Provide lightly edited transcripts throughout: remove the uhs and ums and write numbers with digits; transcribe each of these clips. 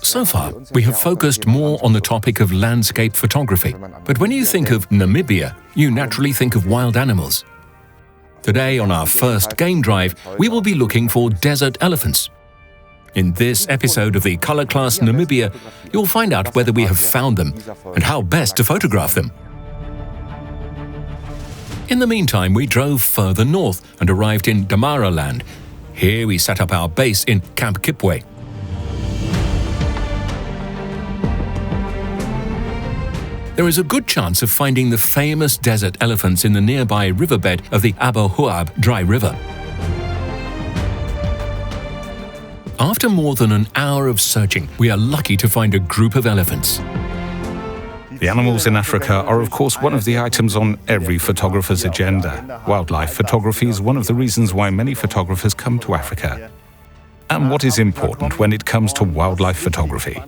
So far, we have focused more on the topic of landscape photography. But when you think of Namibia, you naturally think of wild animals. Today, on our first game drive, we will be looking for desert elephants. In this episode of the Colourclass Namibia, you'll find out whether we have found them and how best to photograph them. In the meantime, we drove further north and arrived in Damaraland. Here we set up our base in Camp Kipwe. There is a good chance of finding the famous desert elephants in the nearby riverbed of the Abohuab dry river. After more than an hour of searching, we are lucky to find a group of elephants. The animals in Africa are, of course, one of the items on every photographer's agenda. Wildlife photography is one of the reasons why many photographers come to Africa. And what is important when it comes to wildlife photography?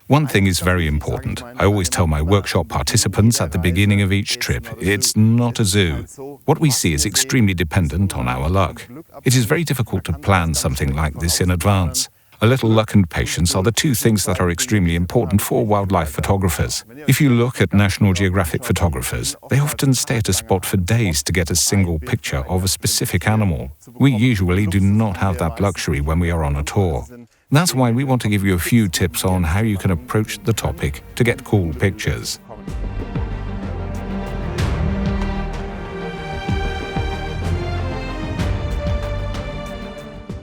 One thing is very important. I always tell my workshop participants at the beginning of each trip, it's not a zoo. What we see is extremely dependent on our luck. It is very difficult to plan something like this in advance. A little luck and patience are the two things that are extremely important for wildlife photographers. If you look at National Geographic photographers, they often stay at a spot for days to get a single picture of a specific animal. We usually do not have that luxury when we are on a tour. That's why we want to give you a few tips on how you can approach the topic to get cool pictures.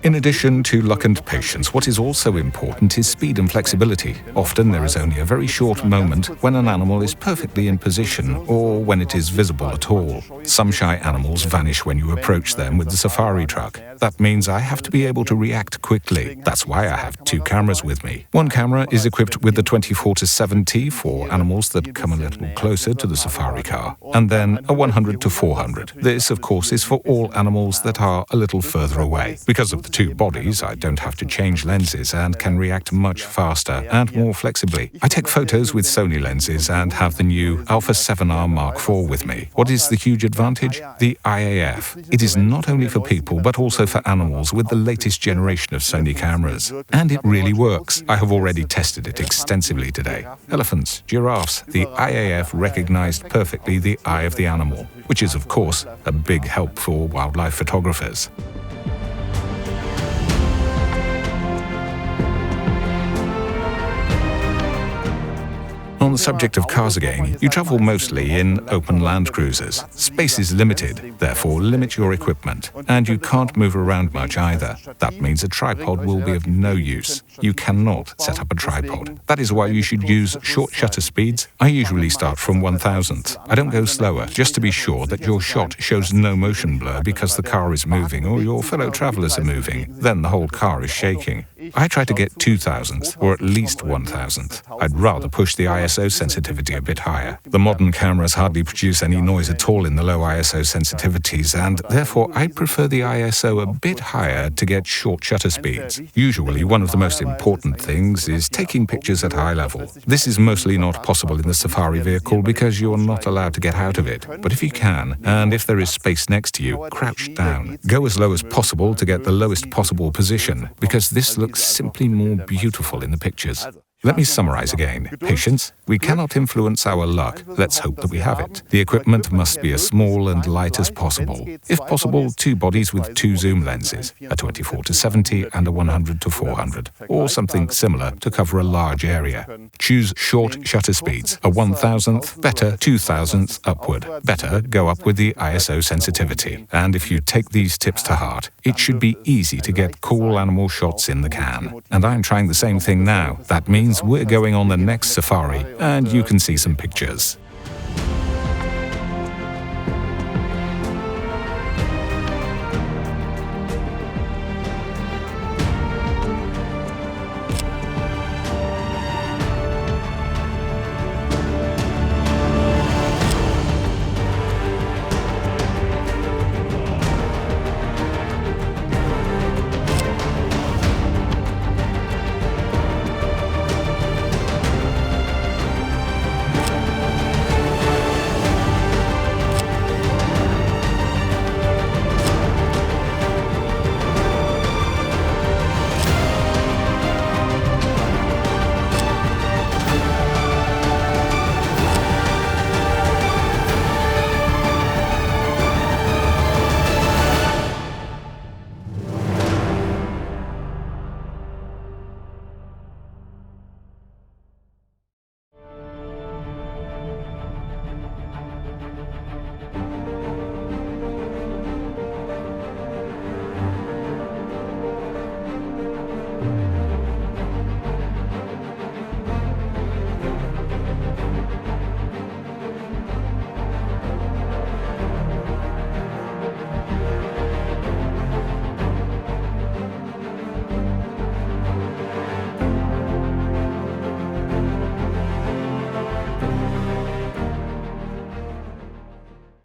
In addition to luck and patience, what is also important is speed and flexibility. Often there is only a very short moment when an animal is perfectly in position or when it is visible at all. Some shy animals vanish when you approach them with the safari truck. That means I have to be able to react quickly. That's why I have two cameras with me. One camera is equipped with the 24-70 for animals that come a little closer to the safari car, and then a 100-400. This, of course, is for all animals that are a little further away. Because of the two bodies, I don't have to change lenses and can react much faster and more flexibly. I take photos with Sony lenses and have the new Alpha 7R Mark IV with me. What is the huge advantage? The IAF. It is not only for people but also for animals with the latest generation of Sony cameras. And it really works. I have already tested it extensively today. Elephants, giraffes, the IAF recognized perfectly the eye of the animal, which is of course a big help for wildlife photographers. On the subject of cars again, you travel mostly in open land cruisers. Space is limited, therefore limit your equipment. And you can't move around much either. That means a tripod will be of no use. You cannot set up a tripod. That is why you should use short shutter speeds. I usually start from 1,000th. I don't go slower, just to be sure that your shot shows no motion blur because the car is moving or your fellow travelers are moving. Then the whole car is shaking. I try to get 2,000th or at least 1,000th. I'd rather push the ISO sensitivity a bit higher. The modern cameras hardly produce any noise at all in the low ISO sensitivities, and therefore I prefer the ISO a bit higher to get short shutter speeds. Usually one of the most important things is taking pictures at eye level. This is mostly not possible in the safari vehicle because you're not allowed to get out of it. But if you can, and if there is space next to you, crouch down. Go as low as possible to get the lowest possible position, because this looks simply more beautiful in the pictures. Let me summarize again. Patience. We cannot influence our luck. Let's hope that we have it. The equipment must be as small and light as possible. If possible, two bodies with two zoom lenses, a 24-70 and a 100-400, or something similar to cover a large area. Choose short shutter speeds, a 1,000th, better 2,000th upward. Better go up with the ISO sensitivity. And if you take these tips to heart, it should be easy to get cool animal shots in the can. And I'm trying the same thing now. That means we're going on the next safari, and you can see some pictures.